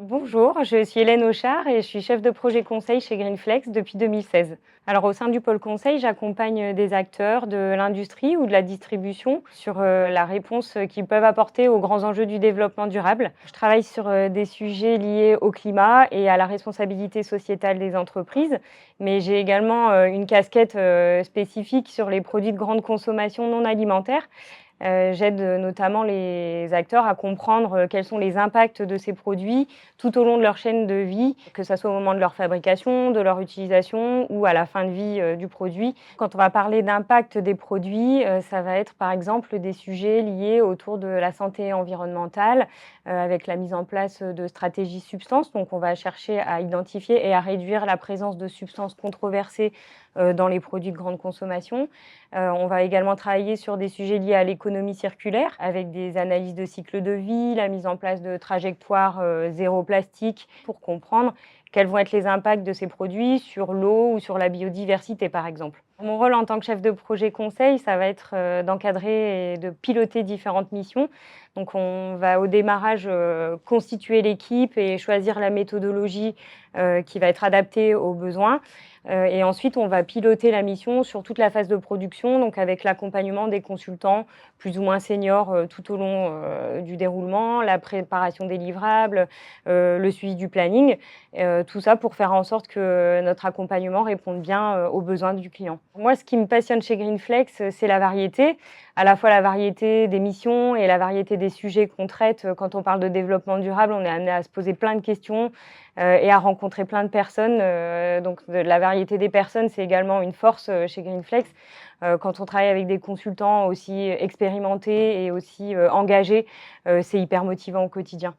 Bonjour, je suis Hélène Auchard et je suis chef de projet conseil chez Greenflex depuis 2016. Alors au sein du pôle conseil, j'accompagne des acteurs de l'industrie ou de la distribution sur la réponse qu'ils peuvent apporter aux grands enjeux du développement durable. Je travaille sur des sujets liés au climat et à la responsabilité sociétale des entreprises, mais j'ai également une casquette spécifique sur les produits de grande consommation non alimentaire. J'aide notamment les acteurs à comprendre quels sont les impacts de ces produits tout au long de leur chaîne de vie, que ça soit au moment de leur fabrication, de leur utilisation ou à la fin de vie du produit. Quand on va parler d'impact des produits, ça va être par exemple des sujets liés autour de la santé environnementale, avec la mise en place de stratégies substances. Donc on va chercher à identifier et à réduire la présence de substances controversées dans les produits de grande consommation. On va également travailler sur des sujets liés à l'économie circulaire, avec des analyses de cycle de vie, la mise en place de trajectoires zéro plastique pour comprendre quels vont être les impacts de ces produits sur l'eau ou sur la biodiversité, par exemple. Mon rôle en tant que chef de projet conseil, ça va être d'encadrer et de piloter différentes missions. Donc on va au démarrage constituer l'équipe et choisir la méthodologie qui va être adaptée aux besoins. Et ensuite, on va piloter la mission sur toute la phase de production, donc avec l'accompagnement des consultants plus ou moins seniors tout au long du déroulement, la préparation des livrables, le suivi du planning, tout ça pour faire en sorte que notre accompagnement réponde bien aux besoins du client. Moi, ce qui me passionne chez Greenflex, c'est la variété, à la fois la variété des missions et la variété des sujets qu'on traite. Quand on parle de développement durable, on est amené à se poser plein de questions et à rencontrer plein de personnes. Donc la variété des personnes, c'est également une force chez Greenflex. Quand on travaille avec des consultants aussi expérimentés et aussi engagés, c'est hyper motivant au quotidien.